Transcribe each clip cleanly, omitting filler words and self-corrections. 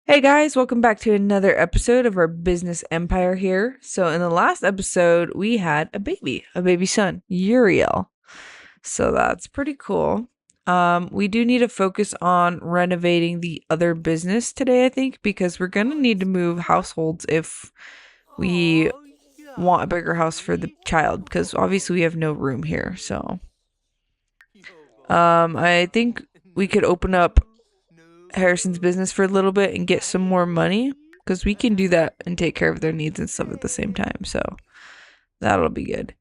Hey guys, welcome back to another episode of our business empire here. So, in the last episode, we had a baby son, Uriel. So, that's pretty cool. We do need to focus on renovating the other business today, I think, because we're going to need to move households if we want a bigger house for the child, because obviously we have no room here. So, I think we could open up Harrison's business for a little bit and get some more money because we can do that and take care of their needs and stuff at the same time. So that'll be good.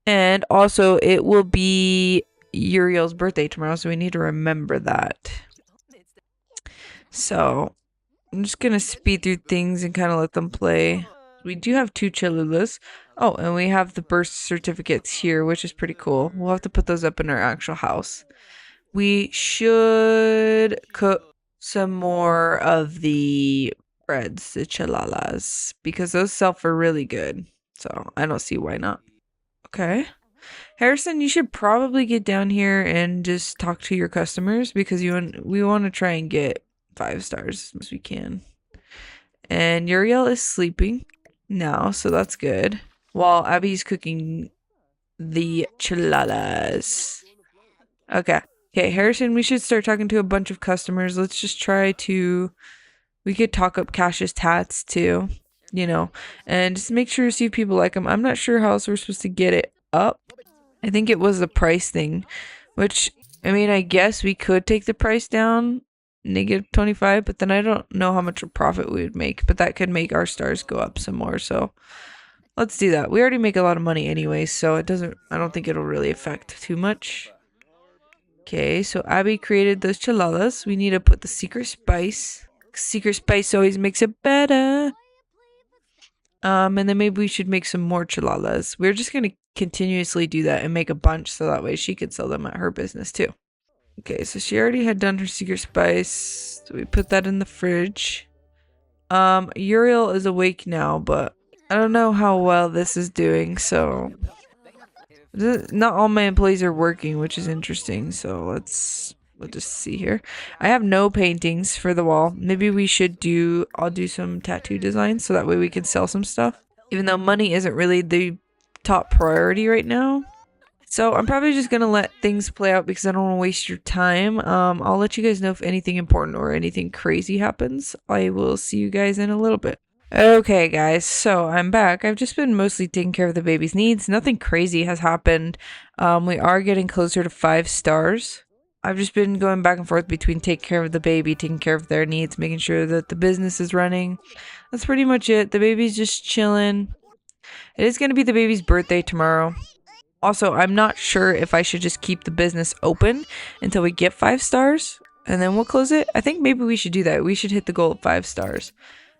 And also, it will be Uriel's birthday tomorrow, so we need to remember that. So I'm just gonna speed through things and kind of let them play. We do have two Cholulas. Oh, and we have the birth certificates here, which is pretty cool. We'll have to put those up in our actual house. We should cook some more of the breads, the chalalas, because those sell for really good. So I don't see why not. Okay. Harrison, you should probably get down here and just talk to your customers because we want to try and get 5 stars as we can. And Uriel is sleeping now, so that's good. While Abby's cooking the chalalas. Okay. Okay, Harrison, we should start talking to a bunch of customers. Let's just try to. We could talk up Cassius Tats too, and just make sure to see if people like them. I'm not sure how else we're supposed to get it up. I think it was the price thing, which, I mean, I guess we could take the price down, -25, but then I don't know how much a profit we would make, but that could make our stars go up some more. So let's do that. We already make a lot of money anyway, so I don't think it'll really affect too much. Okay, so Abby created those chalalas. We need to put the secret spice. Secret spice always makes it better. And then maybe we should make some more chalalas. We're just gonna continuously do that and make a bunch so that way she could sell them at her business too. Okay, so she already had done her secret spice. So we put that in the fridge. Uriel is awake now, but I don't know how well this is doing, so not all my employees are working, which is interesting. So we'll just see here. I have no paintings for the wall. Maybe I'll do some tattoo designs so that way we can sell some stuff. Even though money isn't really the top priority right now. So I'm probably just going to let things play out because I don't want to waste your time. I'll let you guys know if anything important or anything crazy happens. I will see you guys in a little bit. Okay, guys, so I'm back. I've just been mostly taking care of the baby's needs. Nothing crazy has happened. We are getting closer to 5 stars. I've just been going back and forth between taking care of the baby, taking care of their needs, making sure that the business is running. That's pretty much it. The baby's just chilling. It is going to be the baby's birthday tomorrow. Also, I'm not sure if I should just keep the business open until we get 5 stars and then we'll close it. I think maybe we should do that. We should hit the goal of 5 stars.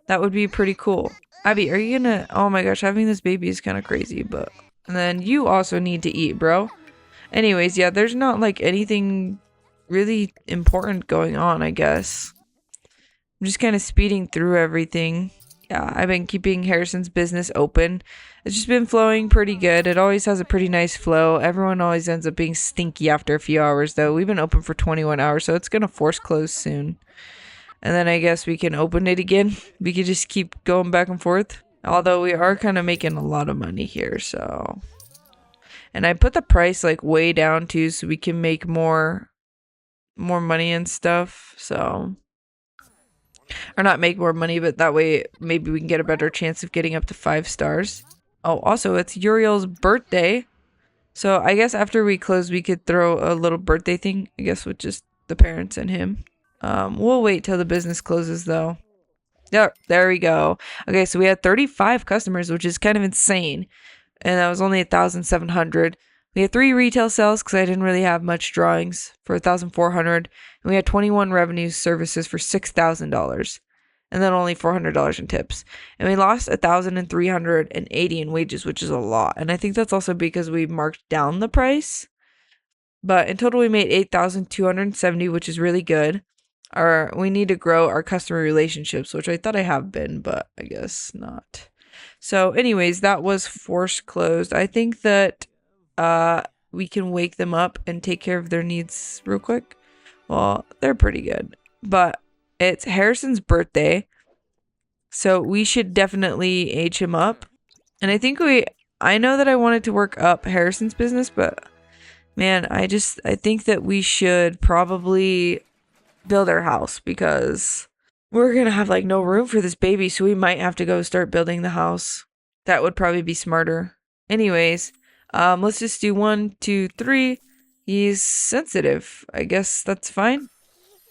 That would be pretty cool. Abby, are you gonna... Oh my gosh, having this baby is kind of crazy, but... And then you also need to eat, bro. Anyways, yeah, there's not like anything really important going on, I guess. I'm just kind of speeding through everything. Yeah, I've been keeping Harrison's business open. It's just been flowing pretty good. It always has a pretty nice flow. Everyone always ends up being stinky after a few hours, though. We've been open for 21 hours, so it's gonna force close soon. And then I guess we can open it again. We could just keep going back and forth. Although we are kind of making a lot of money here, so. And I put the price like way down too, so we can make more money and stuff. So. Or not make more money, but that way maybe we can get a better chance of getting up to 5 stars. Oh, also it's Uriel's birthday. So I guess after we close, we could throw a little birthday thing, I guess, with just the parents and him. We'll wait till the business closes though. Yep, there we go. Okay, so we had 35 customers, which is kind of insane. And that was only 1,700. We had 3 retail sales because I didn't really have much drawings for 1,400. And we had 21 revenue services for $6,000. And then only $400 in tips. And we lost 1,380 in wages, which is a lot. And I think that's also because we marked down the price. But in total, we made 8,270, which is really good. We need to grow our customer relationships, which I thought I have been, but I guess not. So anyways, that was forced closed. I think that we can wake them up and take care of their needs real quick. Well, they're pretty good, but It's Harrison's birthday, so we should definitely age him up. And I know that I wanted to work up Harrison's business, but man, I think that we should probably build our house because we're gonna have like no room for this baby, so we might have to go start building the house. That would probably be smarter. Anyways, let's just do 1, 2, 3. He's sensitive. I guess that's fine.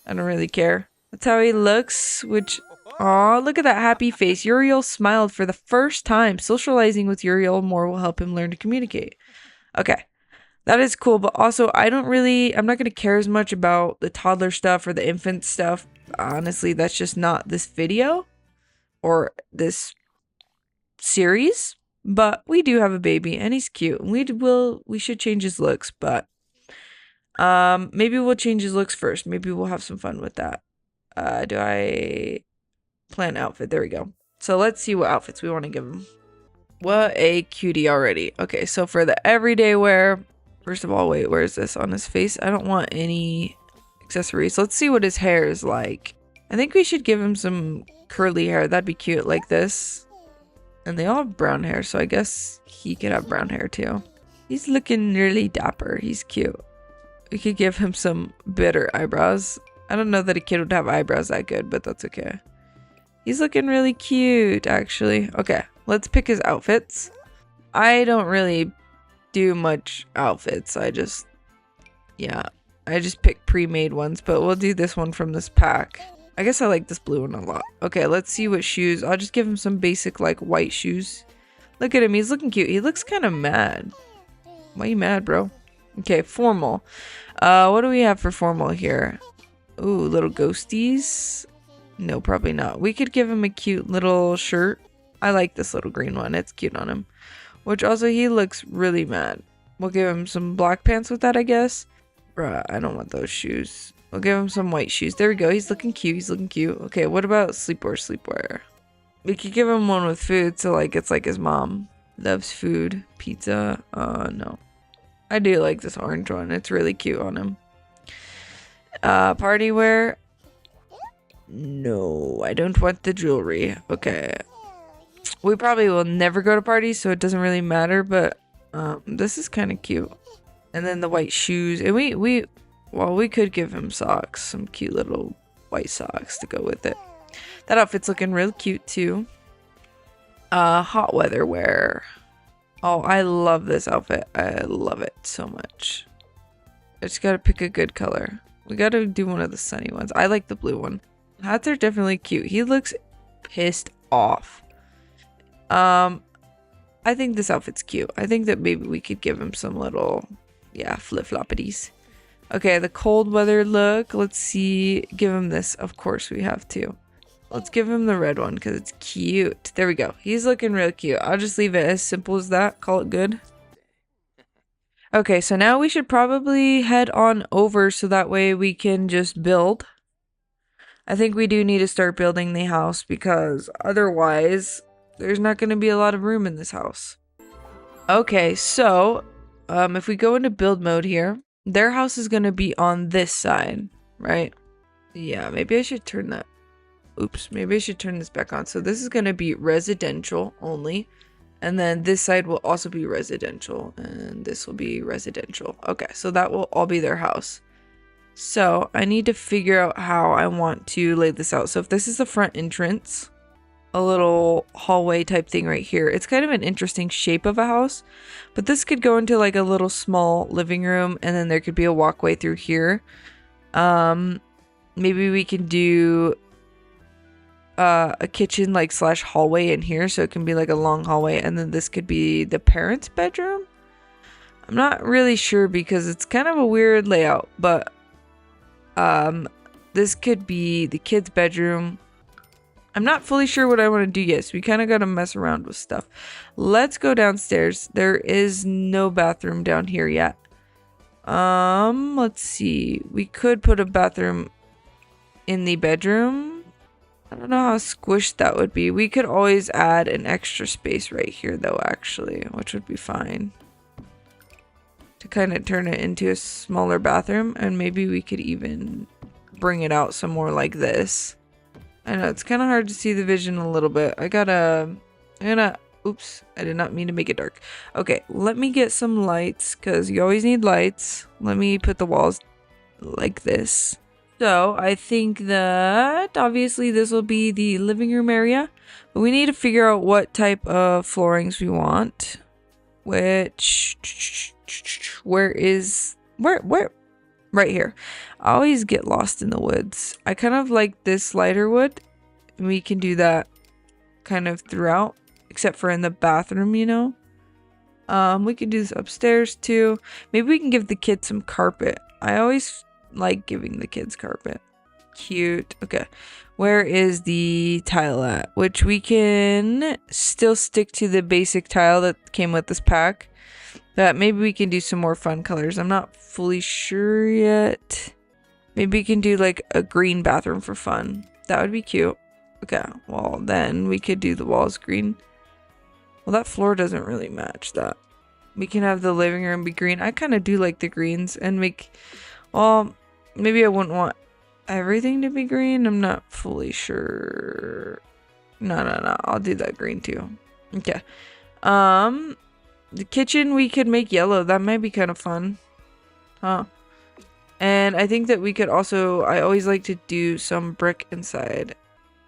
I don't really care. That's how he looks, which, aw, look at that happy face. Uriel smiled for the first time. Socializing with Uriel more will help him learn to communicate. Okay, that is cool, but also I'm not going to care as much about the toddler stuff or the infant stuff. Honestly, that's just not this video or this series, but we do have a baby and he's cute. We should change his looks, but maybe we'll change his looks first. Maybe we'll have some fun with that. Do I plan outfit? There we go. So let's see what outfits we want to give him. What a cutie already. Okay, so for the everyday wear, first of all, wait, where is this on his face? I don't want any accessories. Let's see what his hair is like. I think we should give him some curly hair. That'd be cute, like this. And they all have brown hair, so I guess he could have brown hair too. He's looking really dapper. He's cute. We could give him some bitter eyebrows. I don't know that a kid would have eyebrows that good, but that's okay. He's looking really cute, actually. Okay, let's pick his outfits. I don't really do much outfits. I just pick pre-made ones, but we'll do this one from this pack. I guess I like this blue one a lot. Okay, let's see what shoes. I'll just give him some basic, like, white shoes. Look at him. He's looking cute. He looks kind of mad. Why are you mad, bro? Okay, formal. What do we have for formal here? Ooh, little ghosties. No, probably not. We could give him a cute little shirt. I like this little green one. It's cute on him. Which also, he looks really mad. We'll give him some black pants with that, I guess. Bruh, I don't want those shoes. We'll give him some white shoes. There we go. He's looking cute. He's looking cute. Okay, what about sleepwear? We could give him one with food, so like it's like his mom loves food. Pizza. No. I do like this orange one. It's really cute on him. Party wear. No, I don't want the jewelry. Okay. We probably will never go to parties, so it doesn't really matter, but this is kind of cute. And then the white shoes. And we could give him socks. Some cute little white socks to go with it. That outfit's looking real cute, too. Hot weather wear. Oh, I love this outfit. I love it so much. I just gotta pick a good color. We gotta do one of the sunny ones. I like the blue one. Hats are definitely cute. He looks pissed off. I think this outfit's cute. I think that maybe we could give him some little, flip-floppities. Okay, the cold weather look. Let's see. Give him this. Of course we have to. Let's give him the red one because it's cute. There we go. He's looking real cute. I'll just leave it as simple as that. Call it good. Okay, so now we should probably head on over so that way we can just build. I think we do need to start building the house because otherwise there's not going to be a lot of room in this house. Okay, so if we go into build mode here, their house is going to be on this side, right? Yeah, maybe I should turn that. Oops, maybe I should turn this back on. So this is going to be residential only. And then this side will also be residential. And this will be residential. Okay, so that will all be their house. So I need to figure out how I want to lay this out. So if this is the front entrance, a little hallway type thing right here. It's kind of an interesting shape of a house. But this could go into like a little small living room. And then there could be a walkway through here. Maybe we can do a kitchen like slash hallway in here, so it can be like a long hallway, and then this could be the parents' bedroom. I'm not really sure because it's kind of a weird layout, but this could be the kids' bedroom. I'm not fully sure what I want to do yet, so we kind of got to mess around with stuff. Let's go downstairs. There is no bathroom down here yet. Let's see. We could put a bathroom in the bedroom. I don't know how squished that would be. We could always add an extra space right here though, actually, which would be fine. To kind of turn it into a smaller bathroom, and maybe we could even bring it out some more like this. I know it's kind of hard to see the vision a little bit. Oops, I did not mean to make it dark. Okay, let me get some lights because you always need lights. Let me put the walls like this. So I think that obviously this will be the living room area, but we need to figure out what type of floorings we want. Where? Right here. I always get lost in the woods. I kind of like this lighter wood. We can do that kind of throughout, except for in the bathroom, you know. We could do this upstairs too. Maybe we can give the kids some carpet. I always like giving the kids carpet. Cute. Okay. Where is the tile at? Which we can still stick to the basic tile that came with this pack. That maybe we can do some more fun colors. I'm not fully sure yet. Maybe we can do like a green bathroom for fun. That would be cute. Okay, well then we could do the walls green. Well, that floor doesn't really match that. We can have the living room be green. I kind of do like the greens and make... Well, maybe I wouldn't want everything to be green. I'm not fully sure. No. I'll do that green too. Okay. The kitchen we could make yellow. That might be kind of fun. Huh. And I think that we could also... I always like to do some brick inside.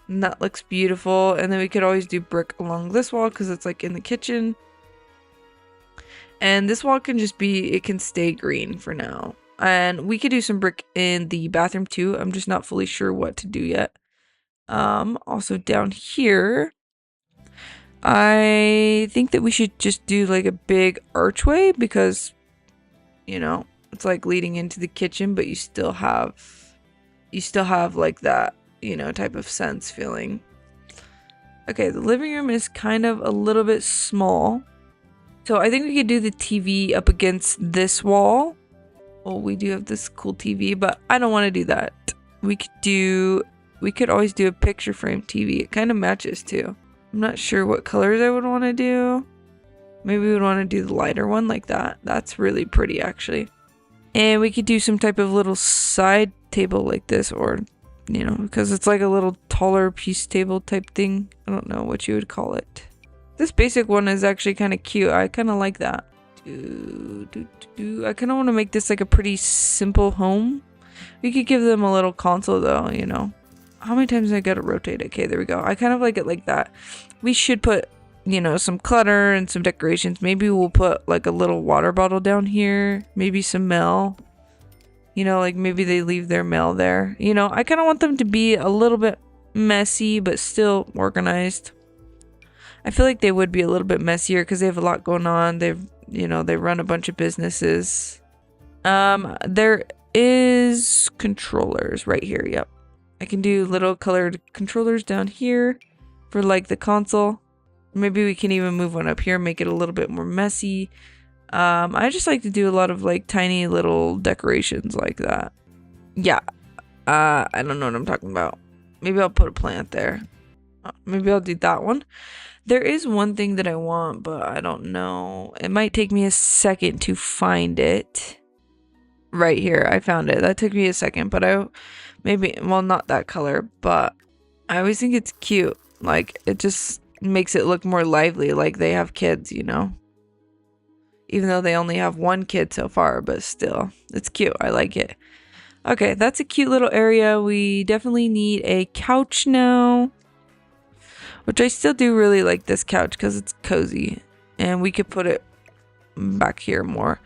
And that looks beautiful. And then we could always do brick along this wall because it's like in the kitchen. And this wall can just be... It can stay green for now. And we could do some brick in the bathroom too. I'm just not fully sure what to do yet. Also down here... I think that we should just do like a big archway because, you know, it's like leading into the kitchen, but you still have like that, you know, type of sense feeling. Okay, the living room is kind of a little bit small. So I think we could do the TV up against this wall. Well, we do have this cool TV, but I don't want to do that. We could always do a picture frame TV. It kind of matches too. I'm not sure what colors I would want to do. Maybe we would want to do the lighter one like that. That's really pretty actually. And we could do some type of little side table like this, or, you know, because it's like a little taller piece table type thing. I don't know what you would call it. This basic one is actually kind of cute. I kind of like that. I kind of want to make this like a pretty simple home. We could give them a little console though, you know. How many times I gotta rotate it? Okay, there we go. I kind of like it like that. We should put, you know, some clutter and some decorations. Maybe we'll put like a little water bottle down here. Maybe some mail. You know, like maybe they leave their mail there. You know, I kind of want them to be a little bit messy, but still organized. I feel like they would be a little bit messier because they have a lot going on. They've, you know, they run a bunch of businesses. There is controllers right here. Yep. I can do little colored controllers down here for like the console. Maybe we can even move one up here, make it a little bit more messy. I just like to do a lot of like tiny little decorations like that. Yeah. I don't know what I'm talking about. Maybe I'll put a plant there. Maybe I'll do that one. There is one thing that I want, but I don't know. It might take me a second to find it. Right here. I found it. That took me a second, but maybe, well, not that color, but I always think it's cute. Like, it just makes it look more lively, like they have kids, you know? Even though they only have one kid so far, but still, it's cute. I like it. Okay, that's a cute little area. We definitely need a couch now, which I still do really like this couch because it's cozy, and we could put it back here more.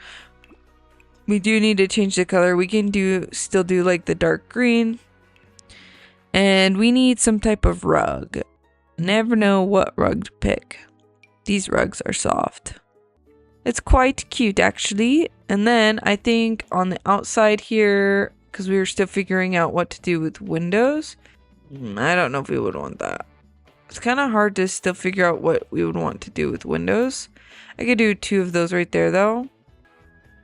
We do need to change the color. We can still do like the dark green. And we need some type of rug. Never know what rug to pick. These rugs are soft. It's quite cute actually. And then I think on the outside here, because we were still figuring out what to do with windows, I don't know if we would want that. It's kind of hard to still figure out what we would want to do with windows. I could do 2 of those right there though.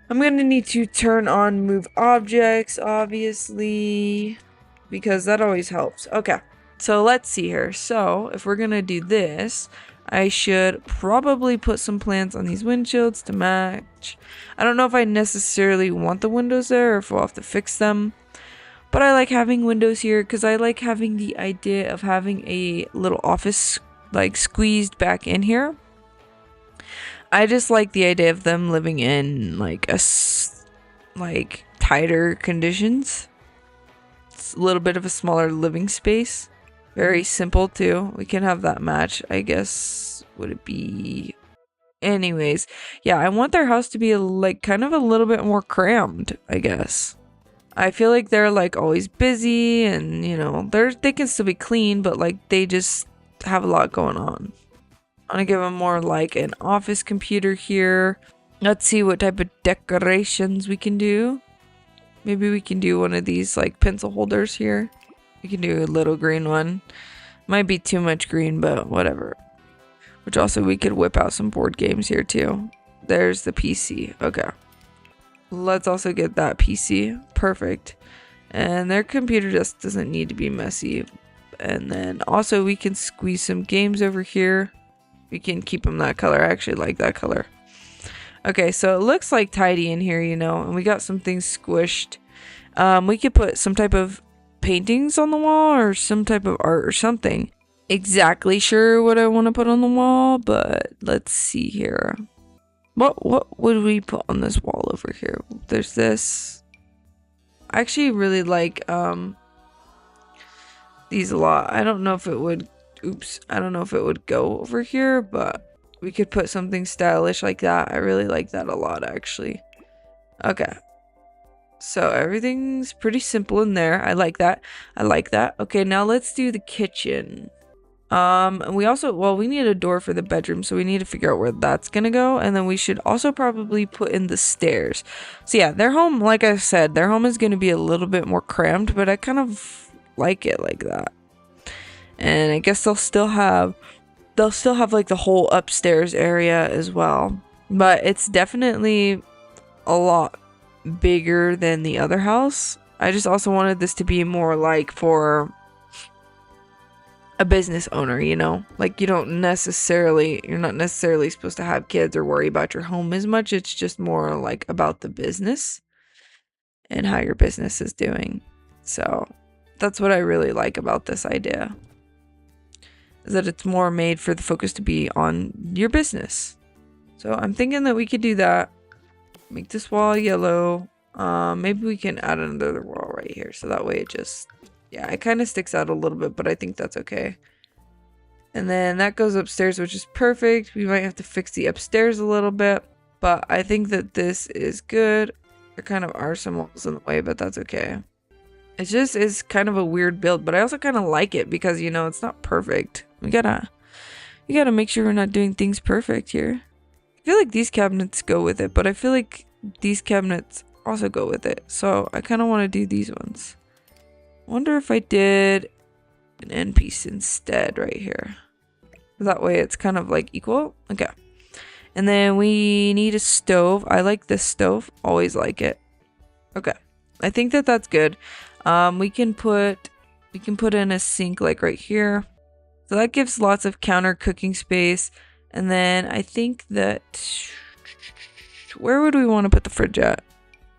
I'm going to need to turn on move objects, obviously, because that always helps. Okay, so let's see here. So if we're going to do this, I should probably put some plants on these windshields to match. I don't know if I necessarily want the windows there or if we'll have to fix them. But I like having windows here because I like having the idea of having a little office like squeezed back in here. I just like the idea of them living in like like tighter conditions. It's a little bit of a smaller living space. Very simple too. We can have that match, I guess. Would it be? Anyways, yeah, I want their house to be like kind of a little bit more crammed, I guess. I feel like they're like always busy and they can still be clean, but like they just have a lot going on. I'm gonna give them more like an office computer here. Let's see what type of decorations we can do. Maybe we can do one of these like pencil holders here. We can do a little green one. Might be too much green, but whatever. Which also we could whip out some board games here too. There's the PC. Okay. Let's also get that PC. Perfect. And their computer just doesn't need to be messy. And then also we can squeeze some games over here. We can keep them that color. I actually like that color. Okay, so it looks like tidy in here, and we got some things squished. We could put some type of paintings on the wall or some type of art or something. Exactly sure what I want to put on the wall, but let's see here. What would we put on this wall over here? There's this. I actually really like these a lot. I don't know if it would I don't know if it would go over here, but we could put something stylish like that. I really like that a lot, actually. Okay. So everything's pretty simple in there. I like that. I like that. Okay, now let's do the kitchen. And we need a door for the bedroom, so we need to figure out where that's gonna go, and then we should also probably put in the stairs. So yeah, their home, like I said, their home is gonna be a little bit more crammed, but I kind of like it like that. And I guess they'll still have like the whole upstairs area as well, but it's definitely a lot bigger than the other house. I just also wanted this to be more like for a business owner, like you're not necessarily supposed to have kids or worry about your home as much. It's just more like about the business and how your business is doing. So that's what I really like about this idea, is that it's more made for the focus to be on your business. So I'm thinking that we could do that. Make this wall yellow. Maybe we can add another wall right here, so that way it just, yeah, it kind of sticks out a little bit, but I think that's okay. And then that goes upstairs, which is perfect. We might have to fix the upstairs a little bit, but I think that this is good. There kind of are some walls in the way, but that's okay. It just is kind of a weird build, but I also kind of like it because, it's not perfect. We gotta make sure we're not doing things perfect here. I feel like these cabinets go with it, but I feel like these cabinets also go with it. So I kind of want to do these ones. Wonder if I did an end piece instead right here. That way it's kind of like equal. Okay. And then we need a stove. I like this stove. Always like it. Okay. I think that that's good. We can put in a sink like right here. So that gives lots of counter cooking space. And then I think that, where would we want to put the fridge at?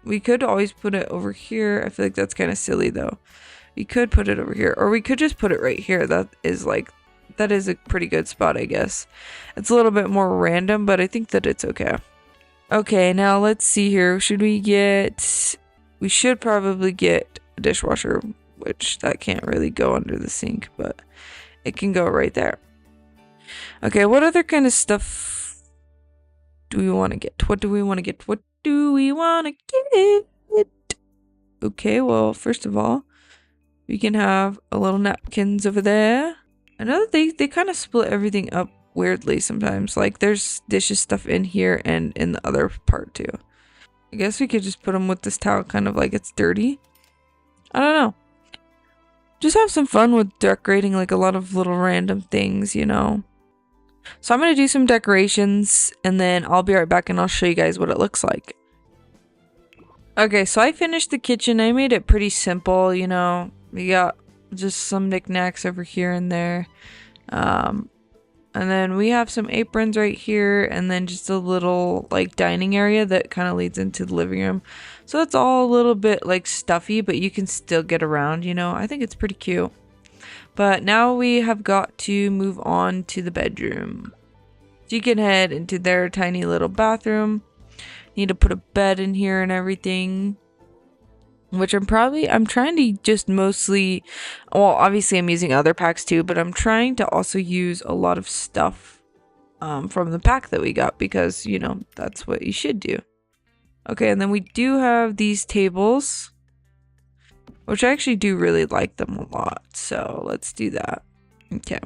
We could always put it over here. I feel like that's kind of silly though. We could put it over here, or we could just put it right here. That is a pretty good spot, I guess. It's a little bit more random, but I think that it's okay. Okay, now let's see here. We should probably get a dishwasher, which that can't really go under the sink, but it can go right there. Okay, what other kind of stuff do we want to get? What do we want to get? Okay, well, first of all, we can have a little napkins over there. Another thing, they kind of split everything up weirdly sometimes. Like, there's dishes stuff in here and in the other part too. I guess we could just put them with this towel kind of like it's dirty. I don't know. Just have some fun with decorating like a lot of little random things, So I'm going to do some decorations and then I'll be right back and I'll show you guys what it looks like. Okay, so I finished the kitchen. I made it pretty simple, We got just some knickknacks over here and there. And then we have some aprons right here and then just a little like dining area that kind of leads into the living room. So it's all a little bit like stuffy, but you can still get around, you know. I think it's pretty cute. But now we have got to move on to the bedroom. So you can head into their tiny little bathroom. Need to put a bed in here and everything. Which I'm trying to just mostly, well, obviously I'm using other packs too, but I'm trying to also use a lot of stuff from the pack that we got because, you know, that's what you should do. Okay, and then we do have these tables, which I actually do really like them a lot. So let's do that. Okay.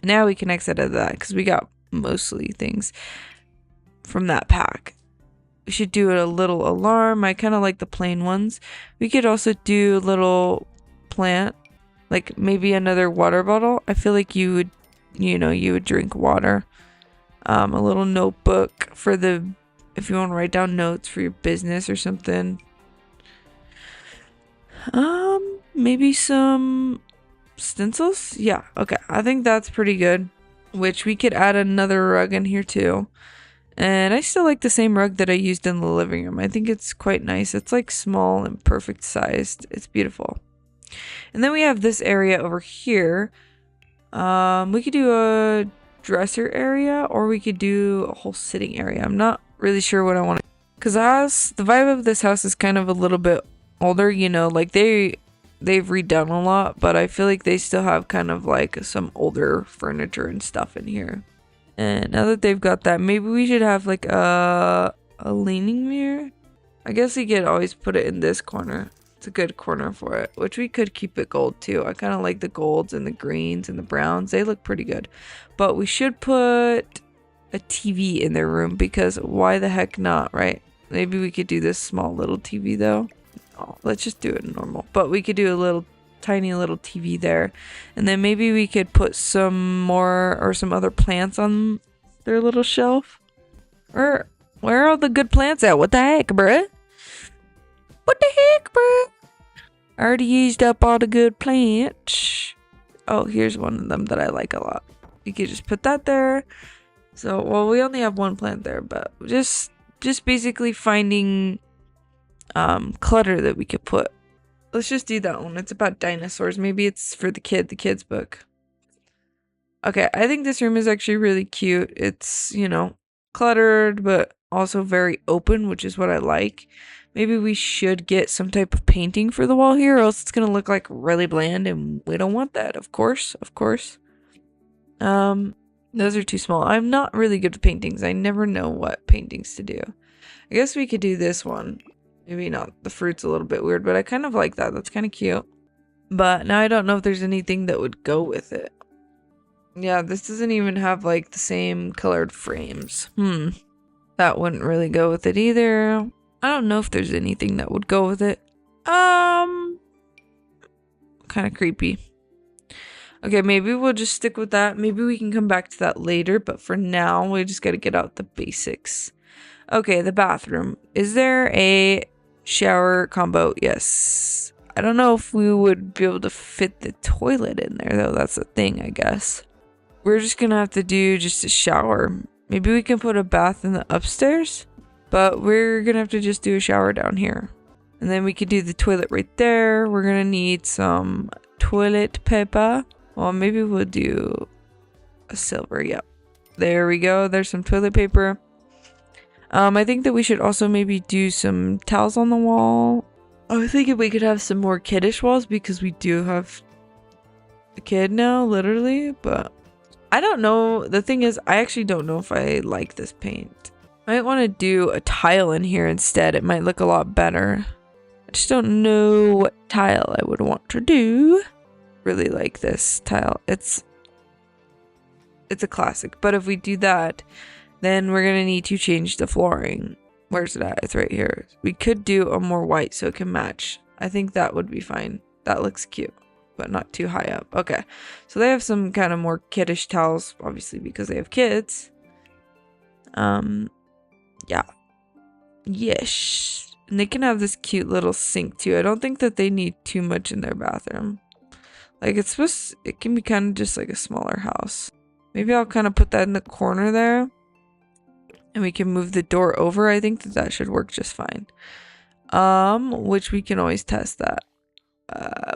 Now we can exit out of that because we got mostly things from that pack. We should do a little alarm. I kind of like the plain ones. We could also do a little plant, like maybe another water bottle. I feel like you would, you know, you would drink water. A little notebook for if you want to write down notes for your business or something. Maybe some stencils. Yeah, okay. I think that's pretty good. Which we could add another rug in here too. And I still like the same rug that I used in the living room. I think it's quite nice. It's like small and perfect sized. It's beautiful. And then we have this area over here. We could do a dresser area or we could do a whole sitting area. I'm not really sure what I want to, because the vibe of this house is kind of a little bit older, you know, like they've redone a lot, but I feel like they still have kind of like some older furniture and stuff in here. And now that they've got that, maybe we should have like a leaning mirror. I guess we could always put it in this corner. It's a good corner for it, which we could keep it gold too. I kind of like the golds and the greens and the browns. They look pretty good. But we should put a TV in their room because why the heck not, right? Maybe we could do this small little TV though. Oh, let's just do it normal. But we could do a little tiny little TV there, and then maybe we could put some other plants on their little shelf. Or where are all the good plants at? What the heck, bruh? What the heck, bruh? I already used up all the good plants. Oh, here's one of them that I like a lot. You could just put that there. So, well, we only have one plant there, but just basically finding clutter that we could put. Let's just do that one. It's about dinosaurs. Maybe it's for the kid's book. Okay, I think this room is actually really cute. It's, you know, cluttered, but also very open, which is what I like. Maybe we should get some type of painting for the wall here, or else it's going to look like really bland, and we don't want that, of course. Those are too small. I'm not really good at paintings. I never know what paintings to do. I guess we could do this one. Maybe not. The fruit's a little bit weird, but I kind of like that. That's kind of cute. But now I don't know if there's anything that would go with it. Yeah, this doesn't even have like the same colored frames. That wouldn't really go with it either. I don't know if there's anything that would go with it. Kind of creepy. Okay, maybe we'll just stick with that. Maybe we can come back to that later, but for now, we just gotta get out the basics. Okay, the bathroom. Is there a shower combo? Yes. I don't know if we would be able to fit the toilet in there, though. That's the thing, I guess. We're just gonna have to do just a shower. Maybe we can put a bath in the upstairs, but we're gonna have to just do a shower down here. And then we could do the toilet right there. We're gonna need some toilet paper. Well, maybe we'll do a silver. Yep. There we go. There's some toilet paper. I think that we should also maybe do some towels on the wall. I was thinking we could have some more kiddish walls because we do have a kid now, literally. But I don't know. The thing is, I actually don't know if I like this paint. I might want to do a tile in here instead. It might look a lot better. I just don't know what tile I would want to do. Really like this tile. It's a classic. But if we do that, then we're gonna need to change the flooring. Where's it at? It's right here. We could do a more white so it can match. I think that would be fine. That looks cute, but not too high up. Okay, so they have some kind of more kiddish towels, obviously because they have kids. Yeah. Yes. And they can have this cute little sink too. I don't think that they need too much in their bathroom. Like it can be kind of just like a smaller house. Maybe I'll kind of put that in the corner there. And we can move the door over. I think that should work just fine. Which we can always test that.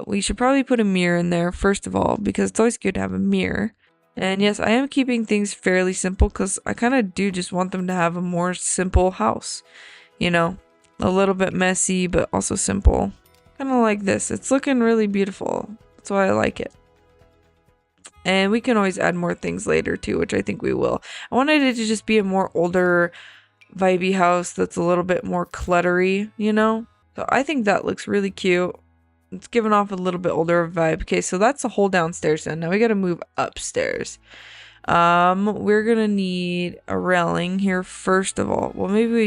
We should probably put a mirror in there first of all, because it's always good to have a mirror. And yes, I am keeping things fairly simple because I kind of do just want them to have a more simple house. You know, a little bit messy, but also simple. Kind of like this. It's looking really beautiful. That's why I like it. And we can always add more things later too, which I think we will. I wanted it to just be a more older, vibey house that's a little bit more cluttery, you know? So I think that looks really cute. It's giving off a little bit older vibe. Okay, so that's the whole downstairs then. Now we gotta move upstairs. We're gonna need a railing here first of all. Well, maybe I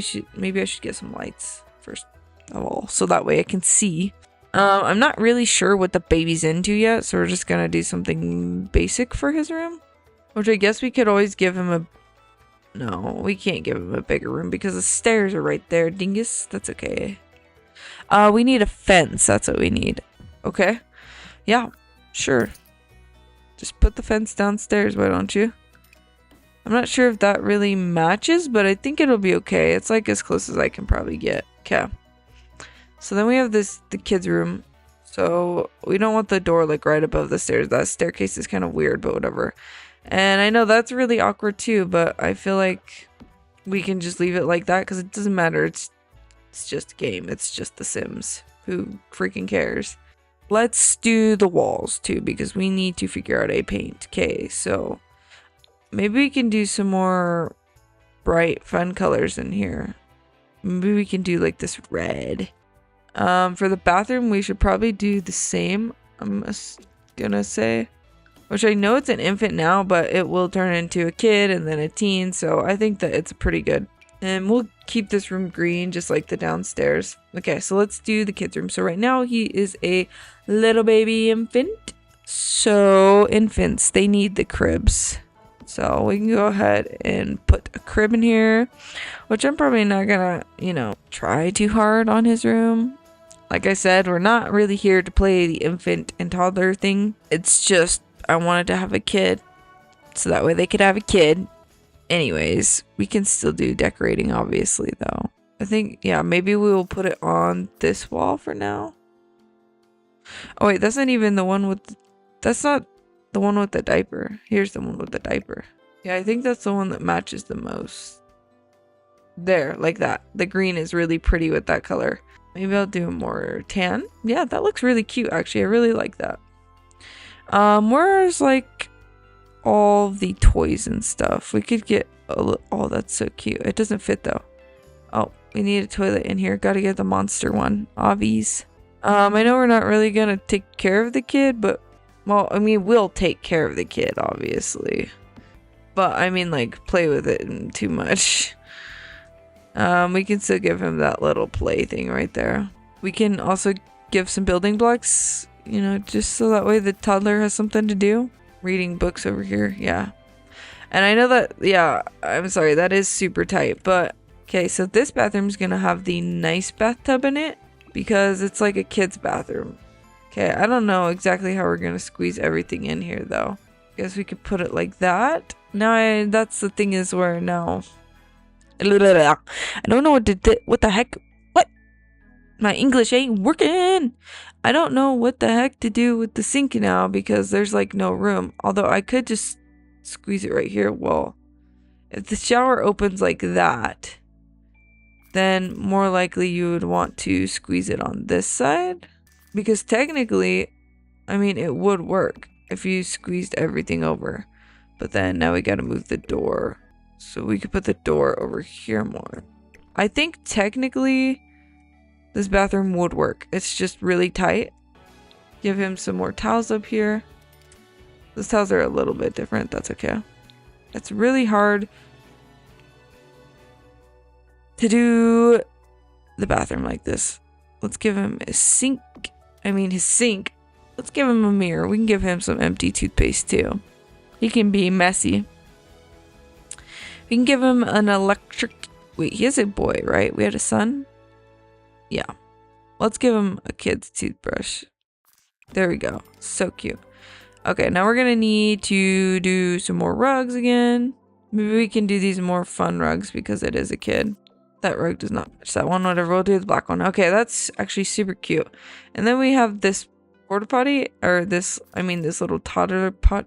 should get some lights first of all, so that way I can see. I'm not really sure what the baby's into yet, so we're just gonna do something basic for his room. Which I guess we could always give him a... No, we can't give him a bigger room because the stairs are right there, dingus. That's okay. We need a fence. That's what we need. Okay. Yeah, sure. Just put the fence downstairs, why don't you? I'm not sure if that really matches, but I think it'll be okay. It's like as close as I can probably get. Okay. So then we have the kids' room. So we don't want the door like right above the stairs. That staircase is kind of weird, but whatever. And I know that's really awkward too, but I feel like we can just leave it like that because it doesn't matter. It's just a game. It's just The Sims. Who freaking cares? Let's do the walls too because we need to figure out a paint. Okay, so maybe we can do some more bright, fun colors in here. Maybe we can do like this red. For the bathroom, we should probably do the same. I'm gonna say, which I know it's an infant now, but it will turn into a kid and then a teen. So I think that it's pretty good. And we'll keep this room green, just like the downstairs. Okay, so let's do the kids' room. So right now he is a little baby infant. So infants, they need the cribs. So we can go ahead and put a crib in here, which I'm probably not gonna, you know, try too hard on his room. Like I said, we're not really here to play the infant and toddler thing. It's just, I wanted to have a kid. So that way they could have a kid. Anyways, we can still do decorating, obviously, though. I think, yeah, maybe we will put it on this wall for now. Oh, wait, that's not even the one with... That's not the one with the diaper. Here's the one with the diaper. Yeah, I think that's the one that matches the most. There, like that. The green is really pretty with that color. Maybe I'll do more tan. Yeah, that looks really cute, actually. I really like that. Where's, like... all the toys and stuff. We could get oh, that's so cute. It doesn't fit though. Oh, we need a toilet in here. Gotta get the monster one. Obvious. I know we're not really gonna take care of the kid, but well, I mean, we'll take care of the kid, obviously. But I mean, like, play with it too much. We can still give him that little play thing right there. We can also give some building blocks, you know, just so that way the toddler has something to do. Reading books over here, yeah. And I know that, yeah, I'm sorry, that is super tight, but okay, so this bathroom's gonna have the nice bathtub in it because it's like a kid's bathroom. Okay, I don't know exactly how we're gonna squeeze everything in here though. Guess we could put it like that. Now that's the thing is where now I don't know what the heck. What? My English ain't working. I don't know what the heck to do with the sink now because there's like no room. Although I could just squeeze it right here. Well, if the shower opens like that, then more likely you would want to squeeze it on this side. Because technically, I mean, it would work if you squeezed everything over. But then now we gotta move the door. So we could put the door over here more. I think technically this bathroom would work. It's just really tight. Give him some more towels up here. Those towels are a little bit different. That's okay. It's really hard to do the bathroom like this. Let's give him a sink. His sink. Let's give him a mirror. We can give him some empty toothpaste too. He can be messy. We can give him an electric... Wait, he is a boy, right? We had a son? Yeah. Let's give him a kid's toothbrush. There we go. So cute. Okay, now we're gonna need to do some more rugs again. Maybe we can do these more fun rugs because it is a kid. That rug does not match that one. Whatever, we'll do the black one. Okay, that's actually super cute. And then we have this porta potty, or this little toddler pot.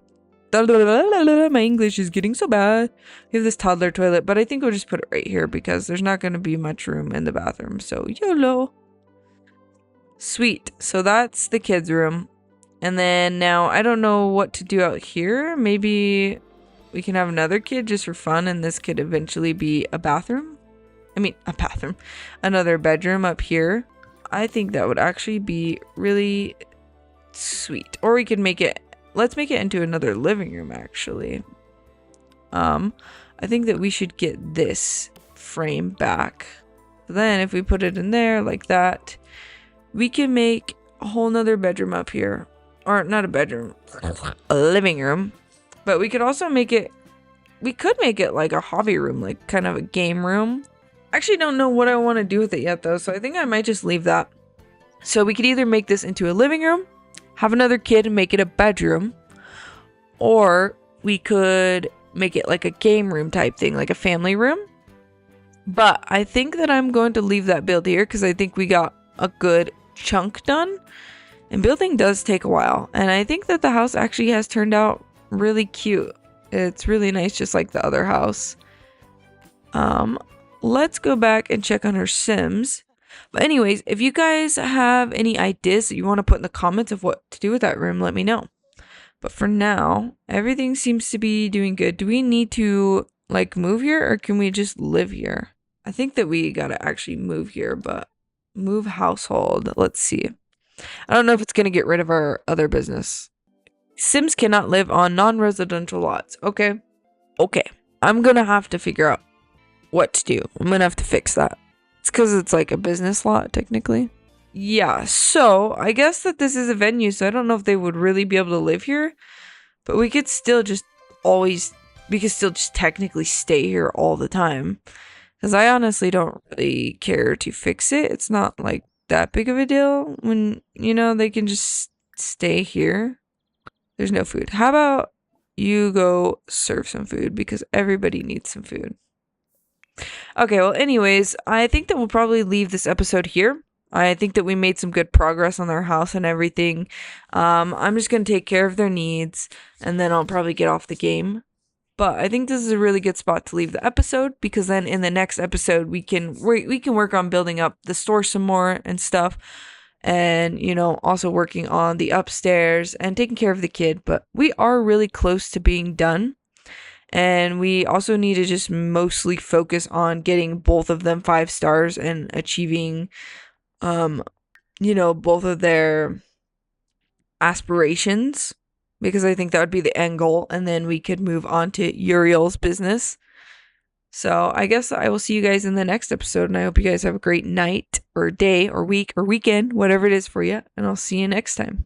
My English is getting so bad. We have this toddler toilet, but I think we'll just put it right here because there's not going to be much room in the bathroom. So YOLO. Sweet. So that's the kids' room. And then now I don't know what to do out here. Maybe we can have another kid just for fun, and this could eventually be a bathroom. A bathroom. Another bedroom up here. I think that would actually be really sweet. Or we could make it, let's make it into another living room actually. I think that we should get this frame back. Then if we put it in there like that, we can make a whole nother bedroom up here. Or not a bedroom, a living room. But we could also make it, we could make it like a hobby room, like kind of a game room. I actually don't know what I want to do with it yet though, so I think I might just leave that. So we could either make this into a living room, have another kid and make it a bedroom, or we could make it like a game room type thing, like a family room. But I think that I'm going to leave that build here because I think we got a good chunk done. And building does take a while. And I think that the house actually has turned out really cute. It's really nice, just like the other house. Let's go back and check on her Sims. But anyways, if you guys have any ideas that you want to put in the comments of what to do with that room, let me know. But for now, everything seems to be doing good. Do we need to like move here, or can we just live here? I think that we gotta actually move here, but move household. Let's see. I don't know if it's going to get rid of our other business. Sims cannot live on non-residential lots. Okay. I'm going to have to figure out what to do. I'm going to have to fix that. It's because it's like a business lot, technically. Yeah, so I guess that this is a venue, so I don't know if they would really be able to live here. But we could still just technically stay here all the time. Because I honestly don't really care to fix it. It's not like that big of a deal when, they can just stay here. There's no food. How about you go serve some food because everybody needs some food. Okay, well, anyways, I think that we'll probably leave this episode here. I think that we made some good progress on their house and everything. I'm just going to take care of their needs and then I'll probably get off the game. But I think this is a really good spot to leave the episode because then in the next episode we can work on building up the store some more and stuff, and also working on the upstairs and taking care of the kid. But we are really close to being done, and we also need to just mostly focus on getting both of them 5 stars and achieving both of their aspirations. Because I think that would be the end goal. And then we could move on to Uriel's business. So I guess I will see you guys in the next episode. And I hope you guys have a great night or day or week or weekend, whatever it is for you. And I'll see you next time.